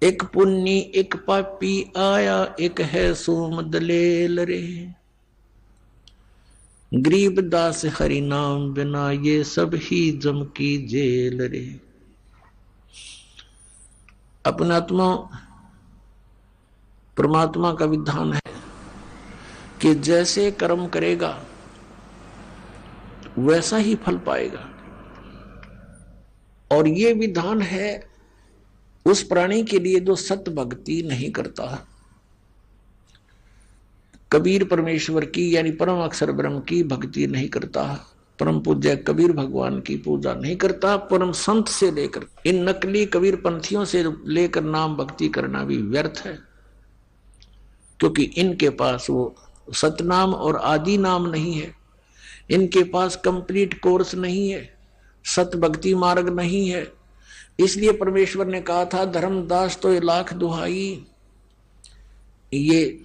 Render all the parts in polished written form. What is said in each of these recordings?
एक पुन्नी एक पापी आया, एक है सोम दलेल रे। गरीब दास हरि नाम बिना, ये सब ही जम की जेल रे। अपने आत्मा परमात्मा का विधान है कि जैसे कर्म करेगा वैसा ही फल पाएगा। और ये विधान है उस प्राणी के लिए जो सत भक्ति नहीं करता। कबीर परमेश्वर की यानी परम अक्षर ब्रह्म की भक्ति नहीं करता, परम पूज्य कबीर भगवान की पूजा नहीं करता, परम संत से लेकर इन नकली कबीर पंथियों से लेकर नाम भक्ति करना भी व्यर्थ है, क्योंकि इनके पास वो सतनाम और आदि नाम नहीं है, इनके पास कंप्लीट कोर्स नहीं है, सत भक्ति मार्ग नहीं है। इसलिए परमेश्वर ने कहा था धर्मदास तो ये लाख दुहाई, ये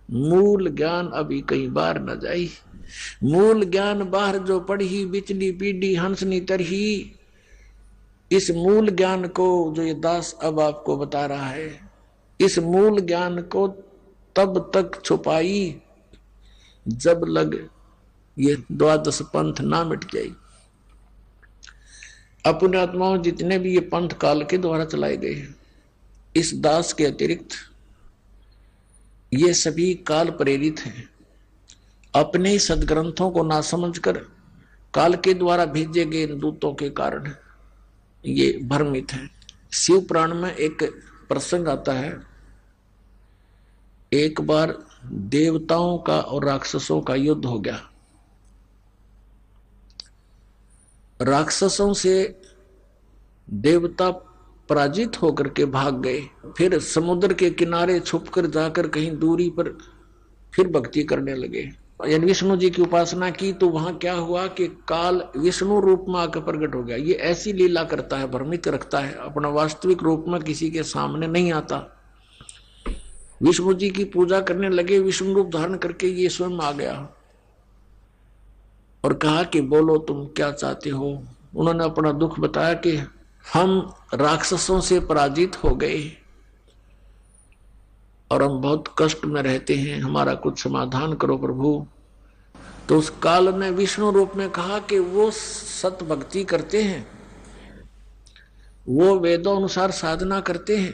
मूल ज्ञान अभी कई बार न जाई। मूल ज्ञान बाहर जो पढ़ी बिचली पीढ़ी हंसनी तरही, इस मूल ज्ञान को जो ये दास अब आपको बता रहा है, इस मूल ज्ञान को तब तक छुपाई जब लग ये द्वादश पंथ ना मिट जाए। अपने आत्माओं जितने भी ये पंथ काल के द्वारा चलाए गए हैं, इस दास के अतिरिक्त ये सभी काल प्रेरित हैं। अपने ही सदग्रंथों को ना समझकर काल के द्वारा भेजे गए दूतों के कारण ये भ्रमित है। शिव पुराण में एक प्रसंग आता है, एक बार देवताओं का और राक्षसों का युद्ध हो गया। राक्षसों से देवता पराजित होकर के भाग गए, फिर समुद्र के किनारे छुपकर जाकर कहीं दूरी पर फिर भक्ति करने लगे, यानी विष्णु जी की उपासना की। तो वहां क्या हुआ कि काल विष्णु रूप में आकर प्रकट हो गया। ये ऐसी लीला करता है, भ्रमित रखता है, अपना वास्तविक रूप में किसी के सामने नहीं आता। विष्णु जी की पूजा करने लगे, विष्णु रूप धारण करके ये स्वयं आ गया और कहा कि बोलो तुम क्या चाहते हो। उन्होंने अपना दुख बताया कि हम राक्षसों से पराजित हो गए और हम बहुत कष्ट में रहते हैं, हमारा कुछ समाधान करो प्रभु। तो उस काल ने विष्णु रूप में कहा कि वो सत भक्ति करते हैं, वो वेदों अनुसार साधना करते हैं,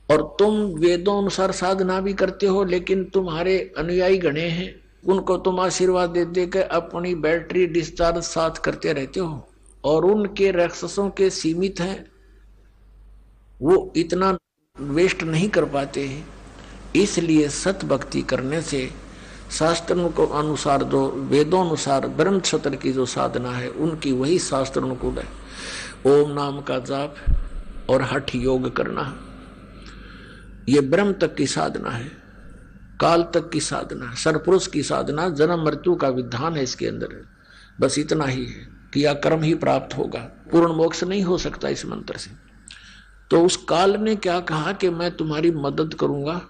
और तुम वेदों अनुसार साधना भी करते हो, लेकिन तुम्हारे अनुयायी गणे हैं, उनको तुम आशीर्वाद दे दे के अपनी बैटरी डिस्चार्ज साथ करते रहते हो, और उनके राक्षसों के सीमित हैं, वो इतना वेस्ट नहीं कर पाते हैं। इसलिए सत भक्ति करने से शास्त्रों को अनुसार जो वेदों अनुसार ब्रह्म क्षत्र की जो साधना है उनकी वही शास्त्र अनुकूल है। ओम नाम का जाप और हठ योग करना, ये ब्रह्म तक की साधना है, काल तक की साधना, सरपुरुष की साधना, जन्म मृत्यु का विधान है इसके अंदर। बस इतना ही है, किया कर्म ही प्राप्त होगा, पूर्ण मोक्ष नहीं हो सकता इस मंत्र से। तो उस काल ने क्या कहा कि मैं तुम्हारी मदद करूंगा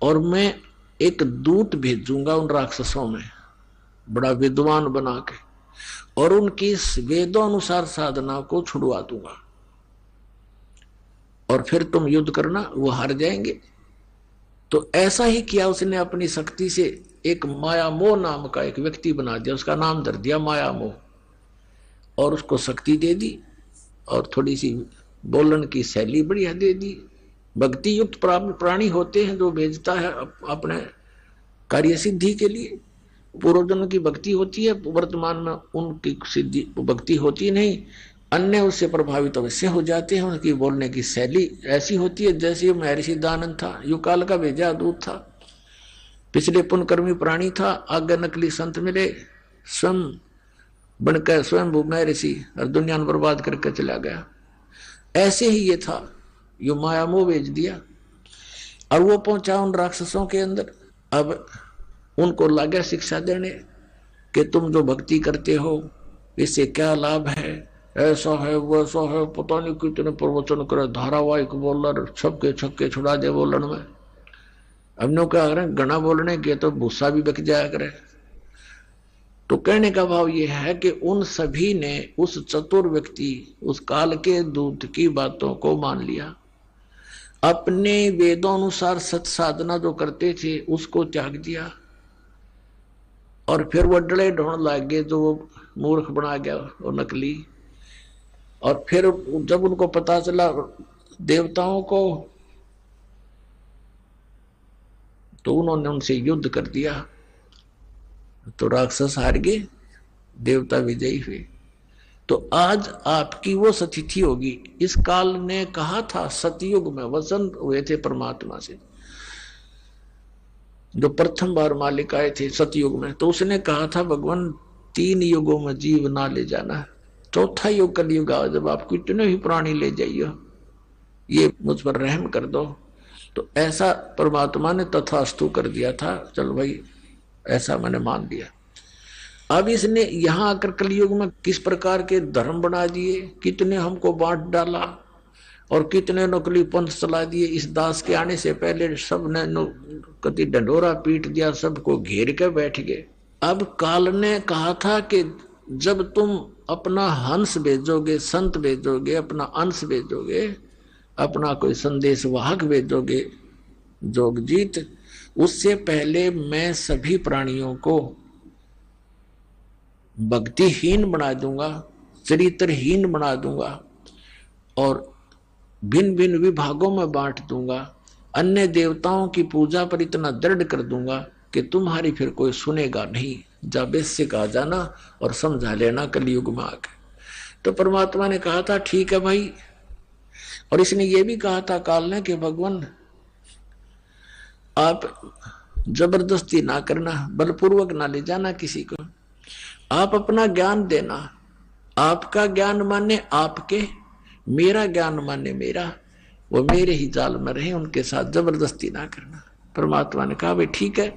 और मैं एक दूत भेजूंगा उन राक्षसों में, बड़ा विद्वान बना के, और उनकी वेदों अनुसार साधना को छुड़वा दूंगा, और फिर तुम युद्ध करना, वो हार जाएंगे। तो ऐसा ही किया उसने, अपनी शक्ति से एक माया मोह नाम का एक व्यक्ति बना दिया, उसका नाम धर दिया माया मोह, और उसको शक्ति दे दी और थोड़ी सी बोलन की शैली बढ़िया दे दी। भक्ति युक्त प्राणी होते हैं जो भेजता है अपने कार्य सिद्धि के लिए। पूर्वजन्म की भक्ति होती है, वर्तमान में उनकी सिद्धि भक्ति होती नहीं, अन्य उससे प्रभावित अवश्य हो जाते हैं। उनकी बोलने की शैली ऐसी होती है जैसे महर्षि दयानंद था, युगकाल का भेजा दूत था, पिछले पुण्यकर्मी प्राणी था, आगे नकली संत मिले, स्वयं बनकर स्वयं महर्षि और दुनिया में बर्बाद करके चला गया। ऐसे ही ये था, यो माया मोह भेज दिया और वो पहुंचा उन राक्षसों के अंदर। अब उनको लगा शिक्षा देने कि तुम जो भक्ति करते हो इससे क्या लाभ है, ऐसा है वैसा है, पता नहीं कितने प्रवचन करे, धारावाहिक बोलर, छक्के छक्के छुड़ा दे बोलन में। अब नो क्या करें, घना बोलने के तो भूसा भी बक जाया करे। तो कहने का भाव यह है कि उन सभी ने उस चतुर व्यक्ति, उस काल के दूत की बातों को मान लिया, अपने वेदों अनुसार सत साधना जो करते थे उसको त्याग दिया, और फिर वो डले ढूंढ लग गए जो वो मूर्ख बना गया वो नकली। और फिर जब उनको पता चला देवताओं को, तो उन्होंने उनसे युद्ध कर दिया, तो राक्षस हार गए, देवता विजयी हुए। तो आज आपकी वो सतिथि होगी। इस काल ने कहा था, सतयुग में वचन हुए थे परमात्मा से, जो प्रथम बार मालिक आए थे सतयुग में, तो उसने कहा था भगवान 3 युगों में जीव ना ले जाना, चौथा युग कलयुग आओ, जब आप कितने ही प्राणी ले जाइए, ये मुझ पर रहम कर दो। तो ऐसा परमात्मा ने तथास्तु कर दिया था, चल भाई ऐसा मैंने मान दिया। अब इसने यहां आकर कलयुग में किस प्रकार के धर्म बना दिए, कितने हमको बांट डाला और कितने नकली पंथ चला दिए। इस दास के आने से पहले सब ने कति डंडोरा पीट दिया, सबको घेर के बैठ गए। अब काल ने कहा था कि जब तुम अपना हंस भेजोगे, संत भेजोगे, अपना अंश भेजोगे, अपना कोई संदेश वाहक भेजोगे जोगजीत, उससे पहले मैं सभी प्राणियों को भक्तिहीन बना दूंगा, चरित्रहीन बना दूंगा और भिन्न भिन्न विभागों में बांट दूंगा। अन्य देवताओं की पूजा पर इतना दृढ़ कर दूंगा कि तुम्हारी फिर कोई सुनेगा नहीं। जाबेस से कहा जाना और समझा लेना कलयुग में आके। तो परमात्मा ने कहा था ठीक है भाई, और इसने ये भी कहा था काल ने कि भगवान आप जबरदस्ती ना करना, बलपूर्वक ना ले जाना किसी को, आप अपना ज्ञान देना, आपका ज्ञान माने आपके, मेरा ज्ञान माने मेरा, वो मेरे ही जाल में रहे, उनके साथ जबरदस्ती ना करना। परमात्मा ने कहा भाई ठीक है,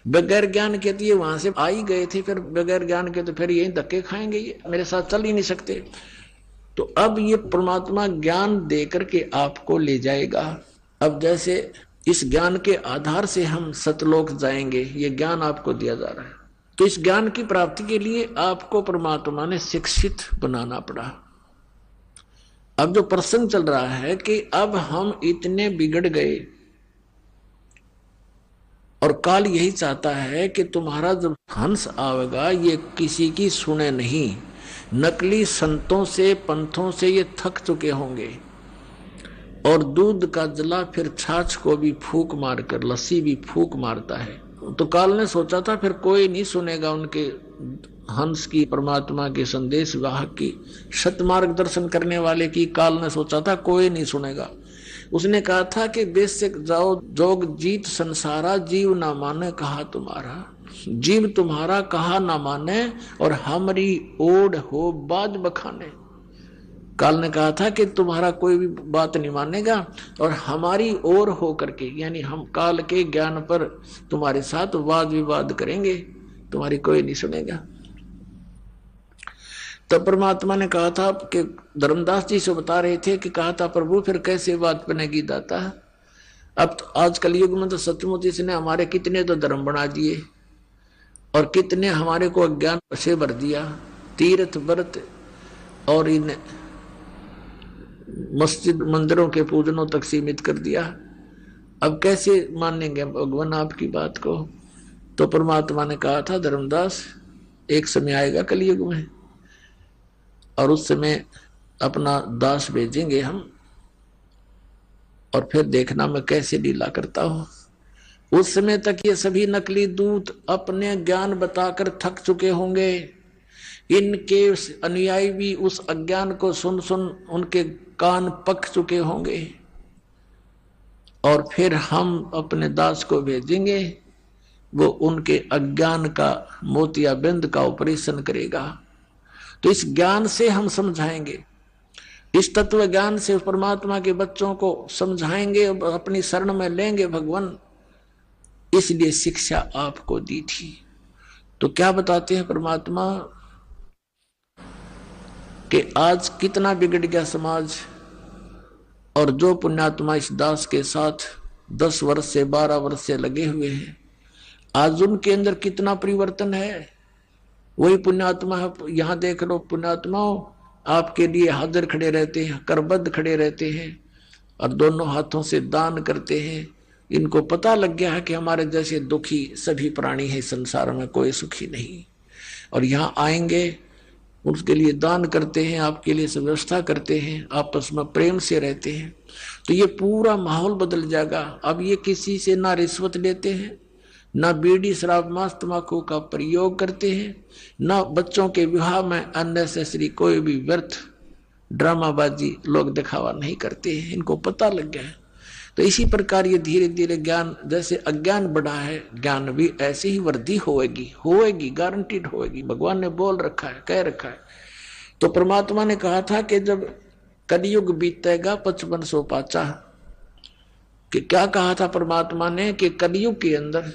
बगैर ज्ञान के तो ये वहां से आ ही गए थे, फिर बगैर ज्ञान के तो फिर यही धक्के खाएंगे, ये मेरे साथ चल ही नहीं सकते। तो अब ये परमात्मा ज्ञान दे करके आपको ले जाएगा। अब जैसे इस ज्ञान के आधार से हम सतलोक जाएंगे, ये ज्ञान आपको दिया जा रहा है। तो इस ज्ञान की प्राप्ति के लिए आपको परमात्मा ने शिक्षित बनाना पड़ा। अब जो प्रसंग चल रहा है कि अब हम इतने बिगड़ गए और काल यही चाहता है कि तुम्हारा जब हंस आवेगा ये किसी की सुने नहीं। नकली संतों से, पंथों से ये थक चुके होंगे और दूध का जला फिर छाछ को भी फूक मारकर, लस्सी भी फूक मारता है। तो काल ने सोचा था फिर कोई नहीं सुनेगा उनके हंस की, परमात्मा के संदेश वाहक की, सतमार्ग दर्शन करने वाले की। काल ने सोचा था कोई नहीं सुनेगा। उसने कहा था कि बेशक जाओ जोग जीत संसारा, जीव ना माने कहा तुम्हारा, जीव तुम्हारा कहा ना माने और हमारी ओढ़ हो बाज बखाने। काल ने कहा था कि तुम्हारा कोई भी बात नहीं मानेगा और हमारी ओर हो करके, यानी हम काल के ज्ञान पर तुम्हारे साथ वाद विवाद करेंगे, तुम्हारी कोई नहीं सुनेगा। तब परमात्मा ने कहा था कि धर्मदास जी से बता रहे थे कि कहा था प्रभु फिर कैसे बात बनेगी दाता। अब तो आज कलयुग में तो सचमुच इसने हमारे कितने तो धर्म बना दिए और कितने हमारे को अज्ञान से भर दिया, तीर्थ व्रत और इन मस्जिद मंदिरों के पूजनों तक सीमित कर दिया। अब कैसे मानेंगे भगवान आपकी बात को। तो परमात्मा ने कहा था धर्मदास एक समय आएगा कलयुग में और उस समय अपना दास भेजेंगे हम और फिर देखना मैं कैसे लीला करता हूं। उस समय तक ये सभी नकली दूत अपने ज्ञान बताकर थक चुके होंगे, इनके अनुयायी भी उस अज्ञान को सुन सुन उनके कान पक चुके होंगे और फिर हम अपने दास को भेजेंगे, वो उनके अज्ञान का मोतियाबिंद का ऑपरेशन करेगा। तो इस ज्ञान से हम समझाएंगे, इस तत्व ज्ञान से परमात्मा के बच्चों को समझाएंगे, अपनी शरण में लेंगे भगवान, इसलिए शिक्षा आपको दी थी। तो क्या बताते हैं परमात्मा कि आज कितना बिगड़ गया समाज, और जो पुण्यात्मा इस दास के साथ 10 वर्ष से 12 वर्ष से लगे हुए हैं, आज उनके अंदर कितना परिवर्तन है। वही पुण्यात्मा है, यहाँ देख लो पुण्यात्माओं आपके लिए हाजिर खड़े रहते हैं, करबद्ध खड़े रहते हैं और दोनों हाथों से दान करते हैं। इनको पता लग गया है कि हमारे जैसे दुखी सभी प्राणी हैं संसार में, कोई सुखी नहीं, और यहाँ आएंगे उसके लिए दान करते हैं, आपके लिए व्यवस्था करते हैं, आपस में प्रेम से रहते हैं, तो ये पूरा माहौल बदल जाएगा। अब ये किसी से ना रिश्वत लेते हैं, ना बीड़ी शराब मांस तंबाकू का प्रयोग करते हैं, ना बच्चों के विवाह में अननेसेसरी कोई भी व्यर्थ ड्रामाबाजी लोग दिखावा नहीं करते हैं। इनको पता लग गया है। तो इसी प्रकार ये धीरे धीरे ज्ञान, जैसे अज्ञान बढ़ा है, ज्ञान भी ऐसे ही वृद्धि होएगी, गारंटीड होएगी। भगवान ने बोल रखा है, कह रखा है। तो परमात्मा ने कहा था कि जब कलयुग बीतेगा 5500 पाचा, कि क्या कहा था परमात्मा ने कि कलयुग के अंदर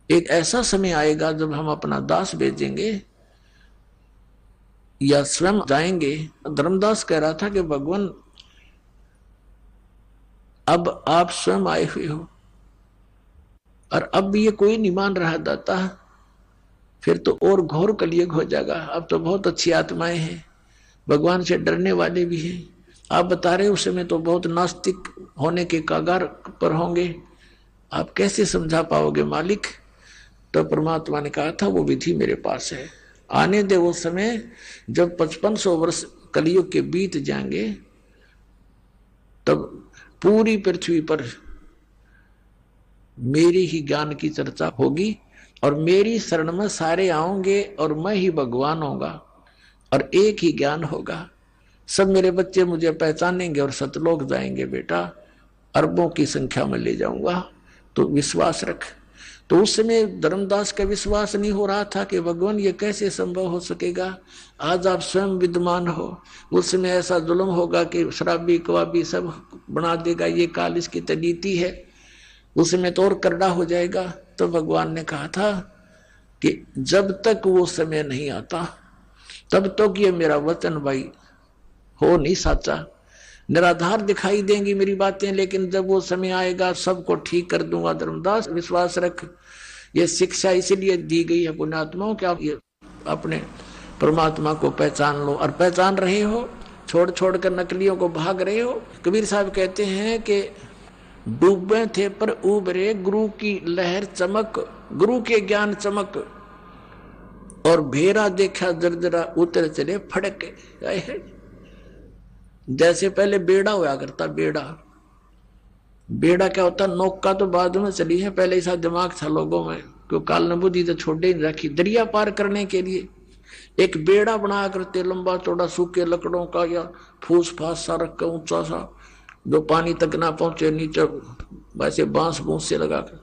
एक ऐसा समय आएगा जब हम अपना दास भेजेंगे या स्वयं जाएंगे। धर्मदास कह रहा था कि भगवान अब आप स्वयं आए हुए हो और अब भी ये कोई नहीं मान रहा दाता, फिर तो और घोर कलयुग हो जाएगा। अब तो बहुत अच्छी आत्माएं हैं, भगवान से डरने वाले भी हैं। आप बता रहे उस समय तो बहुत नास्तिक होने के कगार पर होंगे, आप कैसे समझा पाओगे मालिक। तो परमात्मा ने कहा था वो विधि मेरे पास है, आने दे वो समय जब 5500 वर्ष कलयुग के बीत जाएंगे, तब पूरी पृथ्वी पर मेरी ही ज्ञान की चर्चा होगी और मेरी शरण में सारे आओगे और मैं ही भगवान होगा और एक ही ज्ञान होगा। सब मेरे बच्चे मुझे पहचानेंगे और सतलोक जाएंगे बेटा, अरबों की संख्या में ले जाऊंगा, तो विश्वास रख। तो उस समय धर्मदास का विश्वास नहीं हो रहा था कि भगवान ये कैसे संभव हो सकेगा। आज आप स्वयं विद्यमान हो, उस समय ऐसा जुल्म होगा कि शराबी कवाबी सब बना देगा, ये काल इसकी तनीति है, उस समय तो और करड़ा हो जाएगा। तो भगवान ने कहा था कि जब तक वो समय नहीं आता तब तक ये मेरा वचन भाई हो नहीं साचा। निराधार दिखाई देंगी मेरी बातें, लेकिन जब वो समय आएगा सबको ठीक कर दूंगा। धर्मदास विश्वास रख। ये शिक्षा इसलिए दी गई है पुण्यात्माओं कि आप ये अपने परमात्मा को पहचान लो, और पहचान रहे हो, छोड़ छोड़ कर नकलियों को भाग रहे हो। कबीर साहब कहते हैं कि डूबे थे पर उबरे गुरु की लहर चमक, गुरु के ज्ञान चमक, और भेरा देखा जर्जरा उतर चले फड़के। जैसे पहले बेड़ा हुआ करता, बेड़ा क्या होता, नौका तो बाद में चली है, पहले ऐसा दिमाग था लोगों में, क्यों काल ने बुद्धि तो छोड़े नहीं रखी। दरिया पार करने के लिए एक बेड़ा बना करते, लंबा चौड़ा, सूखे लकड़ों का या फूस फास सा रख कर ऊंचा सा, जो पानी तक ना पहुंचे, नीचे वैसे बांस बूंस से लगा कर,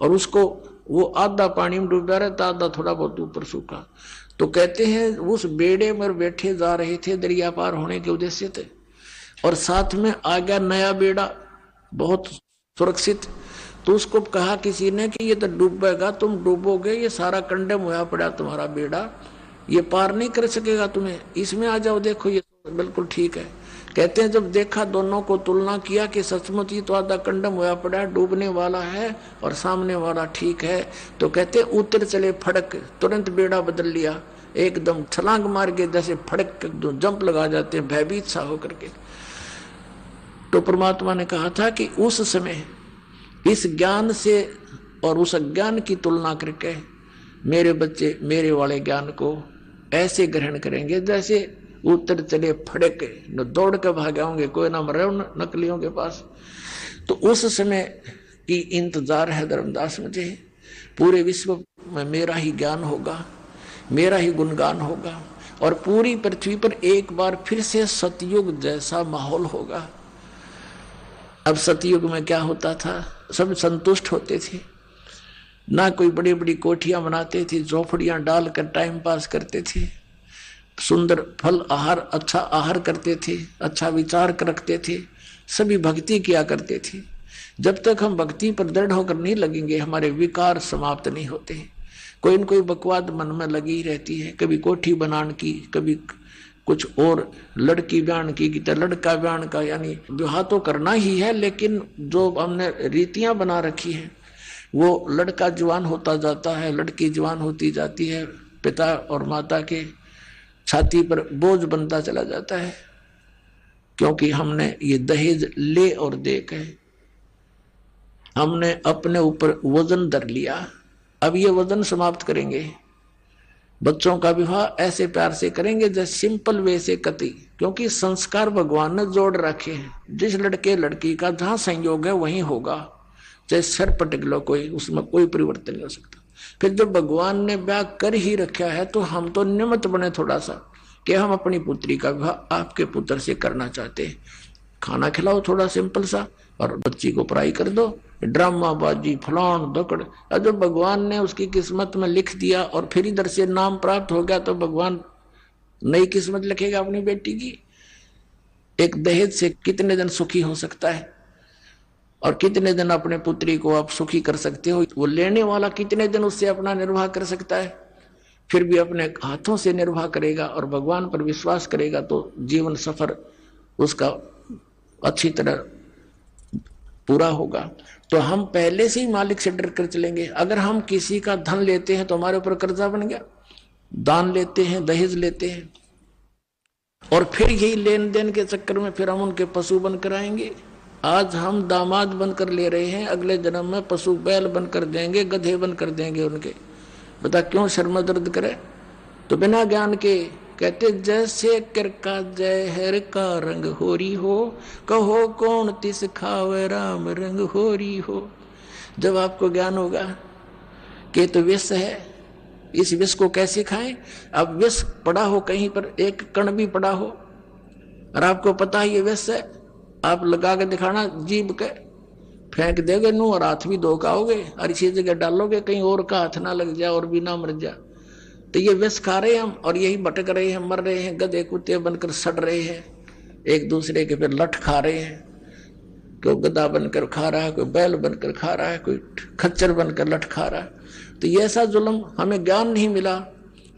और उसको वो आधा पानी में डूबा रहता, आधा थोड़ा बहुत ऊपर सूखा। तो कहते हैं उस बेड़े में बैठे जा रहे थे दरिया पार होने के उद्देश्य थे, और साथ में आ गया नया बेड़ा बहुत सुरक्षित। तो उसको कहा किसी ने कि ये तो डूबेगा, तुम डूबोगे, ये सारा कंडम हुआ पड़ा तुम्हारा बेड़ा, ये पार नहीं कर सकेगा तुम्हें, इसमें आ जाओ, देखो ये बिल्कुल ठीक है। कहते हैं जब देखा, दोनों को तुलना किया कि सचमुच ही तो आधा कंडम हुआ पड़ा है, डूबने वाला है और सामने वाला ठीक है, तो कहते उतर चले फड़क, तुरंत बेड़ा बदल लिया, एकदम छलांग मार के जैसे फड़क जंप लगा जाते हैं भयभीत सा होकर के। तो परमात्मा ने कहा था कि उस समय इस ज्ञान से और उस अज्ञान की तुलना करके मेरे बच्चे मेरे वाले ज्ञान को ऐसे ग्रहण करेंगे जैसे उतर चले फड़के, न दौड़ के भागे होंगे, कोई ना मरे नकलियों के पास। तो उस समय की इंतजार है धर्मदास मुझे, पूरे विश्व में मेरा ही ज्ञान होगा, मेरा ही गुणगान होगा, और पूरी पृथ्वी पर एक बार फिर से सतयुग जैसा माहौल होगा। अब सतयुग में क्या होता था, सब संतुष्ट होते थे, ना कोई बड़ी बड़ी कोठियां बनाते थे, झोपड़ियां डालकर टाइम पास करते थे, सुंदर फल आहार, अच्छा आहार करते थे, अच्छा विचार रखते थे, सभी भक्ति किया करते थे। जब तक हम भक्ति पर दृढ़ होकर नहीं लगेंगे, हमारे विकार समाप्त नहीं होते। कोई न कोई बकवाद मन में लगी रहती है, कभी कोठी बनाने की, कभी कुछ और लड़की ब्यान की, लड़का ब्यान का, यानी विवाह तो करना ही है, लेकिन जो हमने रीतियां बना रखी है, वो लड़का जवान होता जाता है, लड़की जवान होती जाती है, पिता और माता के छाती पर बोझ बनता चला जाता है, क्योंकि हमने ये दहेज ले और दे के हमने अपने ऊपर वजन धर लिया। अब ये वजन समाप्त करेंगे। बच्चों का विवाह ऐसे प्यार से करेंगे जैसे सिंपल वे से कति, क्योंकि संस्कार भगवान ने जोड़ रखे हैं। जिस लड़के लड़की का जहां संयोग है वहीं होगा, चाहे सर पटक लो कोई, उसमें कोई परिवर्तन नहीं हो सकता। फिर जब भगवान ने ब्याह कर ही रखा है तो हम तो निमित्त बने थोड़ा सा कि हम अपनी पुत्री का विवाह आपके पुत्र से करना चाहते हैं। खाना खिलाओ थोड़ा सिंपल सा और बच्ची को पढ़ाई कर दो, ड्रामाबाजी फलान दकड़। और जब भगवान ने उसकी किस्मत में लिख दिया और फिर इधर से नाम प्राप्त हो गया तो भगवान नई किस्मत लिखेगा अपनी बेटी की। एक दहेज से कितने दिन सुखी हो सकता है और कितने दिन अपने पुत्री को आप सुखी कर सकते हो? वो लेने वाला कितने दिन उससे अपना निर्वाह कर सकता है? फिर भी अपने हाथों से निर्वाह करेगा और भगवान पर विश्वास करेगा तो जीवन सफर उसका अच्छी तरह पूरा होगा। तो हम पहले से ही मालिक से डर कर चलेंगे। अगर हम किसी का धन लेते हैं तो हमारे ऊपर कर्जा बन गया, दान लेते हैं, दहेज लेते हैं और फिर यही लेन देन के चक्कर में फिर हम उनके पशु बनकर आएंगे। आज हम दामाद बनकर ले रहे हैं, अगले जन्म में पशु बैल बनकर देंगे, गधे बनकर देंगे उनके। बता क्यों शर्म दर्द करे? तो बिना ज्ञान के कहते जैसे कर का जहर का रंग होरी हो, कहो कौन तिस खावे राम रंग होरी हो। जब आपको ज्ञान होगा कि तो विष है, इस विष को कैसे खाएं? अब विष पड़ा हो कहीं पर, एक कण भी पड़ा हो और आपको पता है ये विष है, आप लगा के दिखाना, जीभ के फेंक देगे नू और हाथ भी धो खाओगे और इसी जगह डालोगे कहीं और का हाथ ना लग जाए और भी ना मर जा। तो ये विष खा रहे हैं हम और यही भटक रहे हैं, मर रहे हैं, गधे कुत्ते बनकर सड़ रहे हैं, एक दूसरे के फिर लठ खा रहे हैं। कोई गधा बनकर खा रहा है, कोई बैल बनकर खा रहा है, कोई खच्चर बनकर लठ खा रहा है। तो ये ऐसा जुल्म, हमें ज्ञान नहीं मिला,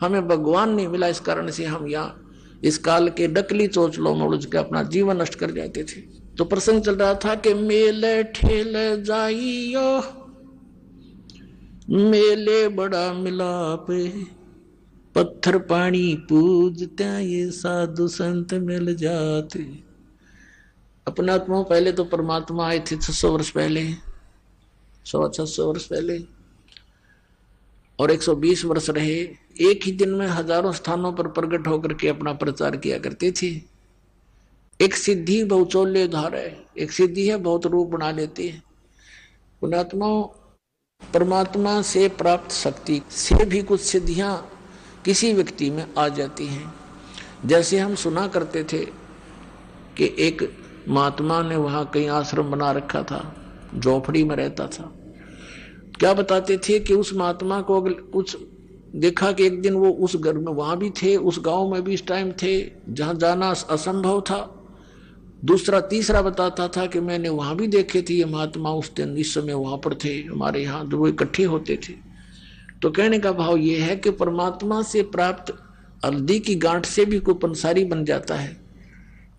हमें भगवान नहीं मिला, इस कारण से हम यहाँ इस काल के डकली चोचलों में उलझ के अपना जीवन नष्ट कर जाते थे। तो प्रसंग चल रहा था कि मेले ठेले जाइयो, मेले बड़ा मिलाप, पत्थर पानी पूजते ये साधु संत मिल जाते। अपने आत्मा पहले तो परमात्मा आए थे 600 वर्ष पहले, 600 वर्ष पहले, और 120 वर्ष रहे। एक ही दिन में हजारों स्थानों पर प्रकट होकर के अपना प्रचार किया करते थे। एक सिद्धि बहुचोल्य धार है, एक सिद्धि है बहुत रूप बना लेती है। पुण्यात्मा परमात्मा से प्राप्त शक्ति से भी कुछ सिद्धियां किसी व्यक्ति में आ जाती हैं। जैसे हम सुना करते थे कि एक महात्मा ने वहां कहीं आश्रम बना रखा था, झोपड़ी में रहता था। क्या बताते थे कि उस महात्मा को कुछ देखा कि एक दिन वो उस घर में वहां भी थे, उस गांव में भी इस टाइम थे जहां जाना असंभव था। दूसरा तीसरा बताता था कि मैंने वहां भी देखे थे ये महात्मा, उस दिन इस समय वहां पर थे हमारे यहाँ, जो वो इकट्ठे होते थे। तो कहने का भाव ये है कि परमात्मा से प्राप्त हल्दी की गांठ से भी कोई पंसारी बन जाता है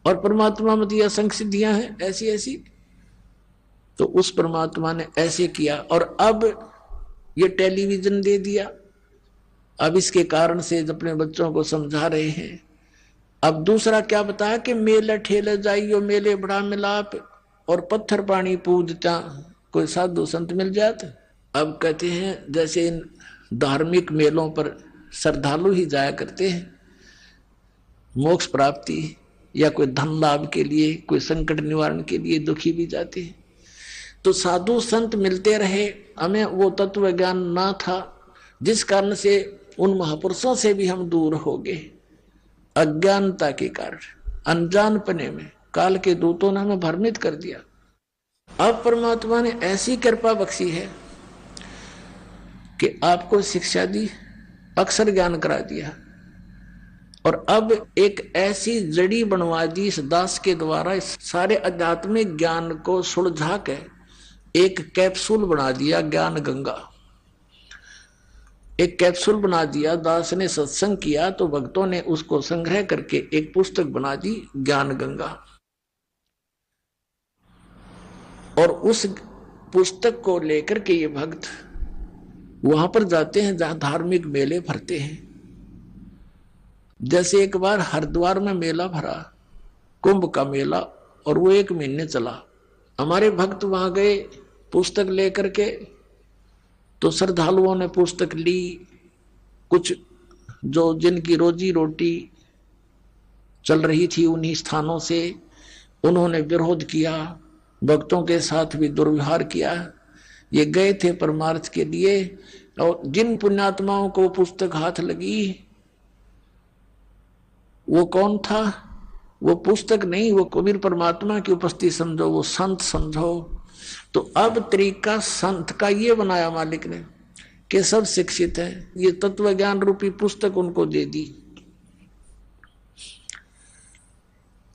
और परमात्मा में तो असंख्य सिद्धियां हैं ऐसी ऐसी। तो उस परमात्मा ने ऐसे किया और अब ये टेलीविजन दे दिया। अब इसके कारण से अपने बच्चों को समझा रहे हैं। अब दूसरा क्या बताया कि मेले ठेले जाइयो, मेले बड़ा मिलाप और पत्थर पानी पूजता कोई साधु संत मिल जाते। अब कहते हैं जैसे इन धार्मिक मेलों पर श्रद्धालु ही जाया करते हैं मोक्ष प्राप्ति या कोई धन लाभ के लिए, कोई संकट निवारण के लिए, दुखी भी जाते हैं। तो साधु संत मिलते रहे, हमें वो तत्व ज्ञान ना था जिस कारण से उन महापुरुषों से भी हम दूर हो गए। अज्ञानता के कारण, अनजानपने में काल के दूतों ने हमें भ्रमित कर दिया। अब परमात्मा ने ऐसी कृपा बख्शी है कि आपको शिक्षा दी, अक्षर ज्ञान करा दिया और अब एक ऐसी जड़ी बनवा दी इस दास के द्वारा, इस सारे आध्यात्मिक ज्ञान को सुलझा के एक कैप्सूल बना दिया, ज्ञान गंगा। एक कैप्सूल बना दिया। दास ने सत्संग किया तो भक्तों ने उसको संग्रह करके एक पुस्तक बना दी, ज्ञान गंगा। और उस पुस्तक को लेकर के ये भक्त वहां पर जाते हैं जहां धार्मिक मेले भरते हैं। जैसे एक बार हरिद्वार में मेला भरा, कुंभ का मेला, और वो 1 महीने चला। हमारे भक्त वहां गए पुस्तक लेकर के, तो श्रद्धालुओं ने पुस्तक ली। कुछ जो जिनकी रोजी रोटी चल रही थी उन्हीं स्थानों से, उन्होंने विरोध किया, भक्तों के साथ भी दुर्व्यवहार किया। ये गए थे परमार्थ के लिए, और जिन पुण्यात्माओं को पुस्तक हाथ लगी, वो कौन था? वो पुस्तक नहीं, वो कबीर परमात्मा की उपस्थिति समझो, वो संत समझो। तो अब तरीका संत का ये बनाया मालिक ने कि सब शिक्षित है, ये तत्व ज्ञान रूपी पुस्तक उनको दे दी,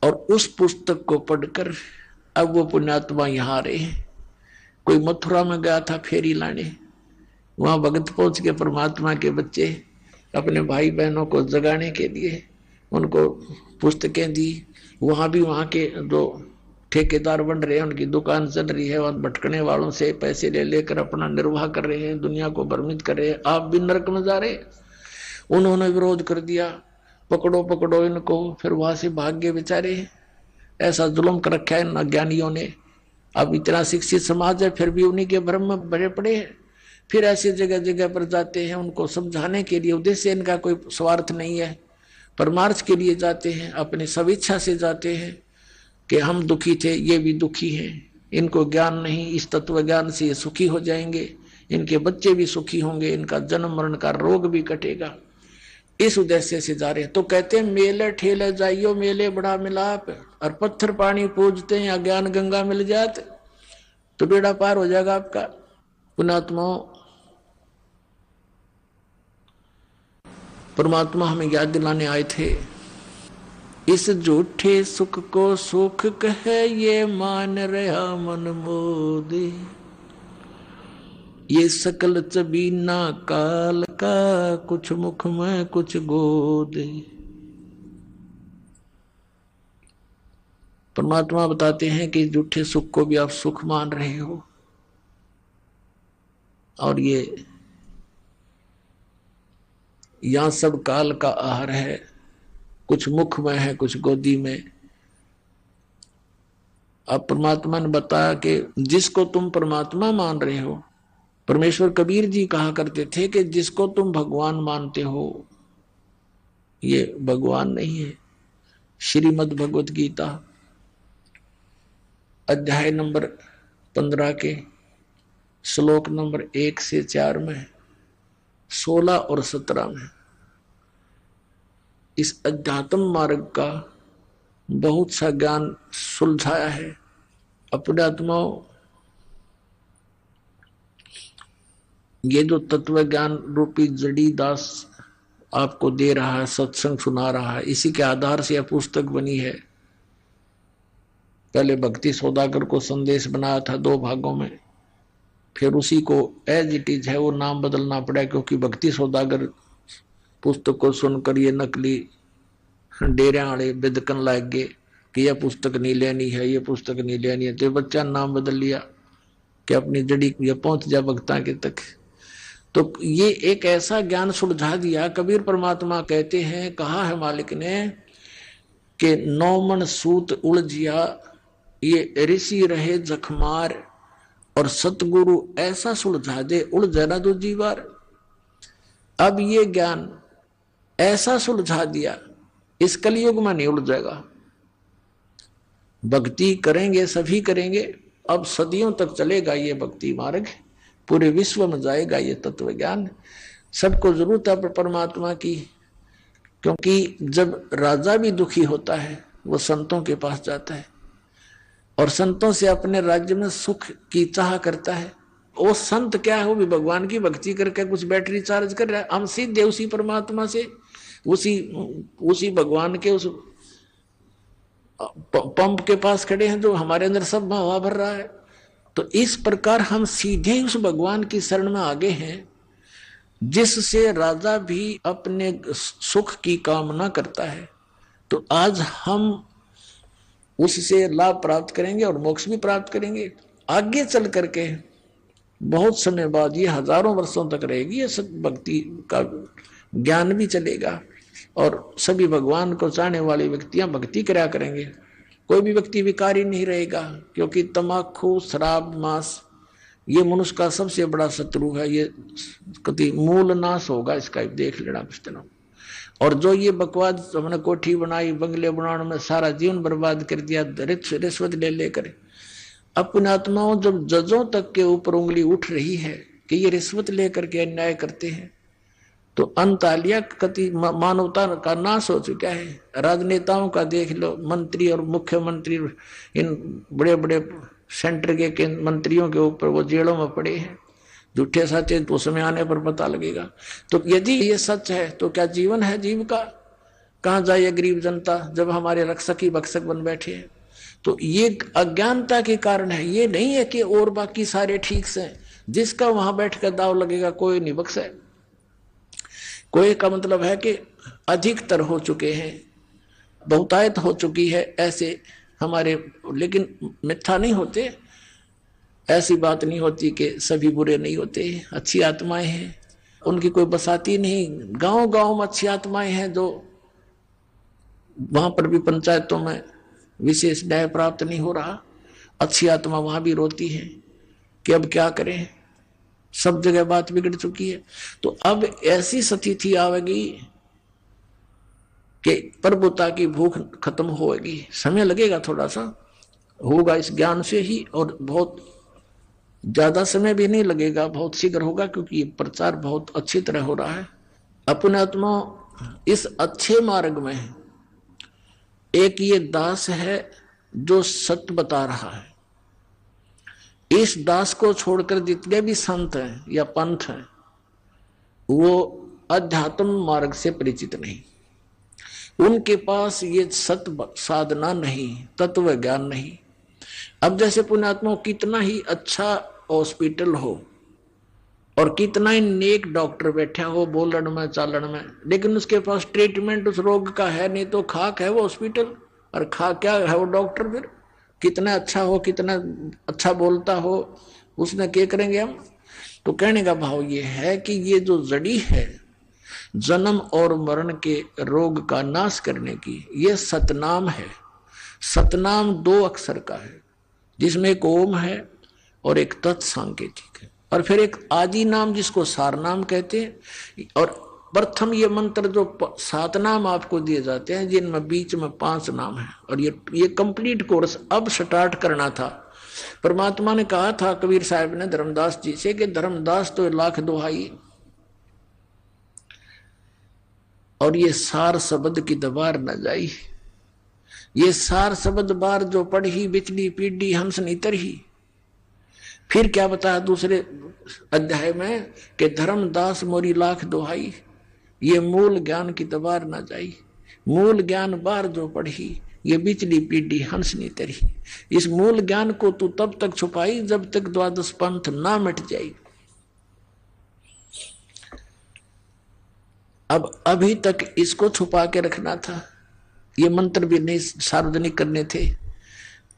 और उस पुस्तक को पढ़कर अब वो पुण्यात्मा यहाँ रहे हैं। कोई मथुरा में गया था फेरी लाने, वहां भगत पहुंच के परमात्मा के बच्चे अपने भाई बहनों को जगाने के लिए उनको पुस्तकें दी। वहां भी वहां के जो ठेकेदार बन रहे हैं, उनकी दुकान चल रही है, वहां भटकने वालों से पैसे ले लेकर अपना निर्वाह कर रहे हैं, दुनिया को भ्रमित कर रहे हैं। आप भी नरक में जा रहे। उन्होंने विरोध कर दिया, पकड़ो पकड़ो इनको। फिर वहां से भाग गए बेचारे। ऐसा जुल्म कर रखा है इन अज्ञानियों ने। अब इतना शिक्षित समाज है, फिर भी उन्हीं के भ्रम में भरे पड़े हैं। फिर ऐसी जगह जगह पर जाते हैं उनको समझाने के लिए। उद्देश्य इनका कोई स्वार्थ नहीं है, परमार्थ के लिए जाते हैं, अपनी स्वेच्छा से जाते हैं कि हम दुखी थे, ये भी दुखी हैं, इनको ज्ञान नहीं, इस तत्व ज्ञान से ये सुखी हो जाएंगे, इनके बच्चे भी सुखी होंगे, इनका जन्म मरण का रोग भी कटेगा। इस उद्देश्य से जा रहे हैं। तो कहते हैं मेले ठेले जाइयो, मेले बड़ा मिलाप, और पत्थर पानी पूजते हैं, अज्ञान गंगा मिल जाते तो बेड़ा पार हो जाएगा आपका। पुण्यात्मा, परमात्मा हमें याद दिलाने आए थे, इस झूठे सुख को सुख कहे ये मान रहा मन मोदे, ये सकल चबीना काल का, कुछ मुख में कुछ गोदे। परमात्मा बताते हैं कि झूठे सुख को भी आप सुख मान रहे हो, और ये यहां सब काल का आहार है, कुछ मुख में है कुछ गोदी में। अब परमात्मा ने बताया कि जिसको तुम परमात्मा मान रहे हो, परमेश्वर कबीर जी कहा करते थे कि जिसको तुम भगवान मानते हो ये भगवान नहीं है। श्रीमद् भगवत गीता अध्याय नंबर 15 के श्लोक नंबर 1 से 4 में, 16 और 17 में इस अध्यात्म मार्ग का बहुत सा ज्ञान सुलझाया है। अपने आत्माओं, ये जो तत्व ज्ञान रूपी जड़ी दास आपको दे रहा है, सत्संग सुना रहा है, इसी के आधार से यह पुस्तक बनी है। पहले भक्ति सौदागर को संदेश बनाया था 2 भागों में, फिर उसी को एज इट इज है वो नाम बदलना पड़ा, क्योंकि भक्ति सौदागर पुस्तक को सुनकर ये नकली डेरे वाले बिदकन लग गए कि यह पुस्तक नहीं लेनी है, ये पुस्तक नहीं लेनी है। तो बच्चा नाम बदल लिया कि अपनी जड़ी ये पहुंच जा भक्ता के तक। तो ये एक ऐसा ज्ञान सुलझा दिया। कबीर परमात्मा कहते हैं, कहा है मालिक ने कि 9 मन सूत उलझिया, ये ऋषि रहे जखमार, और सतगुरु ऐसा सुलझा दे उलझे ना दूजी बार। अब ये ज्ञान ऐसा सुलझा दिया, इस कलयुग में नहीं उलझेगा। भक्ति करेंगे सभी करेंगे, अब सदियों तक चलेगा ये भक्ति मार्ग, पूरे विश्व में जाएगा ये तत्व ज्ञान। सबको जरूरत है परमात्मा की, क्योंकि जब राजा भी दुखी होता है वो संतों के पास जाता है, और संतों से अपने राज्य में सुख की चाह करता है। वो संत क्या है, वो भी भगवान की भक्ति करके कुछ बैटरी चार्ज कर रहा है। हम सीधे उसी परमात्मा से, उसी भगवान के उस पंप के पास खड़े हैं जो हमारे अंदर सब हवा भर रहा है। तो इस प्रकार हम सीधे उस भगवान की शरण में आगे हैं, जिससे राजा भी अपने सुख की कामना करता है। तो आज हम उससे लाभ प्राप्त करेंगे और मोक्ष भी प्राप्त करेंगे। आगे चल करके बहुत समय बाद, ये हजारों वर्षों तक रहेगी ये सत भक्ति का ज्ञान भी चलेगा। और सभी भगवान को चाहने वाले व्यक्तियां भक्ति करा करेंगे। कोई भी व्यक्ति विकारी नहीं रहेगा, क्योंकि तमाकू, शराब, मांस ये मनुष्य का सबसे बड़ा शत्रु है। ये कभी मूल नाश होगा इसका, देख लेना कुछ दिनों। और जो ये बकवाद हमने कोठी बनाई, बंगले बनाने में सारा जीवन बर्बाद कर दिया रिश्वत ले लेकर, अपने आत्माओं जब जजों तक के ऊपर उंगली उठ रही है कि ये रिश्वत लेकर के अन्याय करते हैं, तो अंतालिया कति मानवता का नाश हो चुका है। राजनेताओं का देख लो, मंत्री और मुख्यमंत्री इन बड़े बड़े सेंटर के मंत्रियों के ऊपर वो जेलों में पड़े हैं। झूठे सच्चे तो समय आने पर पता लगेगा। तो यदि ये सच है तो क्या जीवन है जीव का? कहाँ जाए गरीब जनता जब हमारे रक्षक ही भक्षक बन बैठे हैं? तो ये अज्ञानता के कारण है। ये नहीं है कि और बाकी सारे ठीक से, जिसका वहां बैठ कर दाव लगेगा कोई नहीं बख्शे। कोई का मतलब है कि अधिकतर हो चुके हैं, बहुतायत हो चुकी है ऐसे हमारे, लेकिन मिथ्या नहीं होते। ऐसी बात नहीं होती कि सभी बुरे नहीं होते, अच्छी आत्माएं हैं, उनकी कोई बसाती नहीं। गांव गांव में अच्छी आत्माएं हैं, जो वहां पर भी पंचायतों में विशेष न्याय प्राप्त नहीं हो रहा, अच्छी आत्मा वहां भी रोती है कि अब क्या करें, सब जगह बात बिगड़ चुकी है। तो अब ऐसी स्थिति आवेगी कि प्रभुता की भूख खत्म होगी। समय लगेगा, थोड़ा सा होगा इस ज्ञान से ही, और बहुत ज्यादा समय भी नहीं लगेगा, बहुत शीघ्र होगा, क्योंकि ये प्रचार बहुत अच्छी तरह हो रहा है। अपने आत्मा इस अच्छे मार्ग में है। एक ये दास है जो सत्य बता रहा है। इस दास को छोड़कर जितने भी संत हैं या पंथ हैं, वो अध्यात्म मार्ग से परिचित नहीं, उनके पास ये सत्य साधना नहीं, तत्व ज्ञान नहीं। अब जैसे पुण्यात्मा कितना ही अच्छा हॉस्पिटल हो और कितना ही नेक डॉक्टर बैठा हो बोलन में चालन में, लेकिन उसके पास ट्रीटमेंट उस रोग का है नहीं, तो खाक है वो हॉस्पिटल, और खा क्या है वो डॉक्टर। फिर कितना अच्छा हो, कितना अच्छा बोलता हो, उसने क्या करेंगे हम? तो कहने का भाव ये है कि ये जो जड़ी है जन्म और मरण के रोग का नाश करने की, ये सतनाम है। सतनाम 2 अक्षर का है, जिसमें एक ओम है और एक तत्सांकेतिक है, और फिर एक आदि नाम जिसको सार नाम कहते हैं। और प्रथम ये मंत्र जो 7 नाम आपको दिए जाते हैं, जिनमें बीच में 5 नाम है, और ये कंप्लीट कोर्स अब स्टार्ट करना था। परमात्मा ने कहा था कबीर साहब ने धर्मदास जी से कि धर्मदास तो लाख दुहाई, और ये सार शब्द की दबार न जाई। ये सार शब्द बार जो पढ़ी बिचली पीढ़ी हंस नीतर ही। फिर क्या बताया दूसरे अध्याय में कि धर्मदास मोरी लाख दुहाई, ये मूल ज्ञान की दबार न जाई। मूल ज्ञान बार जो पढ़ी, ये बिचली पीढ़ी हंस नीतर ही। इस मूल ज्ञान को तू तब तक छुपाई जब तक द्वादश पंथ ना मिट जाए। अब अभी तक इसको छुपा के रखना था, ये मंत्र भी नहीं सार्वजनिक करने थे।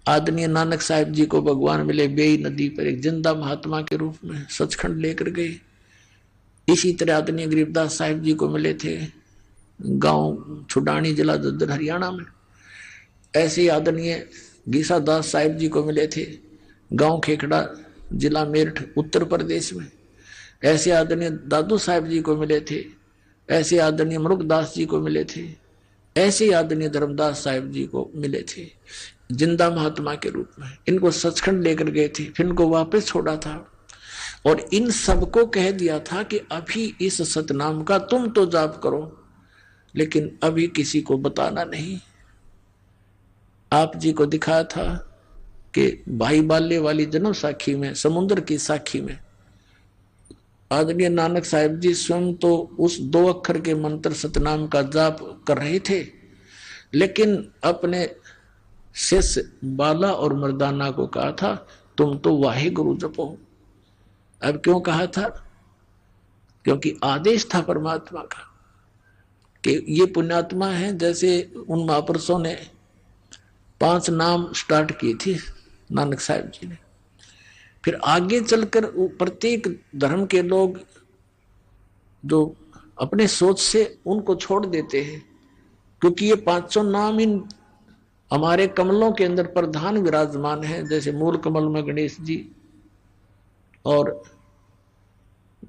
आदरणीय नानक साहिब जी को भगवान मिले बेई नदी पर एक जिंदा महात्मा के रूप में, सचखंड लेकर गए। इसी तरह आदरणीय गरीबदास साहिब जी को मिले थे गांव छुडानी जिला दद्दर हरियाणा में। ऐसे ही आदरणीय गीसा दास साहिब जी को मिले थे गांव खेखड़ा जिला मेरठ उत्तर प्रदेश में। ऐसे आदरणीय दादू साहिब जी को मिले थे। ऐसे आदरणीय मरुगदास जी को मिले थे। ऐसे आदरणीय धर्मदास साहिब जी को मिले थे जिंदा महात्मा के रूप में। इनको सचखंड लेकर गए थे, फिर इनको वापस छोड़ा था, और इन सबको कह दिया था कि अभी इस सतनाम का तुम तो जाप करो, लेकिन अभी किसी को बताना नहीं। आप जी को दिखाया था कि भाई बाल्य वाली जन्म साखी में, समुद्र की साखी में आदरणीय नानक साहिब जी स्वयं तो उस 2 अक्षर के मंत्र सतनाम का जाप कर रहे थे, लेकिन अपने शिष्य बाला और मर्दाना को कहा था तुम तो वाहे गुरु जपो। अब क्यों कहा था? क्योंकि आदेश था परमात्मा का कि ये पुण्यात्मा है। जैसे उन महापुरुषों ने 5 नाम स्टार्ट किए थे नानक साहिब जी ने, फिर आगे चलकर प्रत्येक धर्म के लोग जो अपने सोच से उनको छोड़ देते हैं, क्योंकि ये 500 नाम इन हमारे कमलों के अंदर प्रधान विराजमान है। जैसे मूल कमल में गणेश जी, और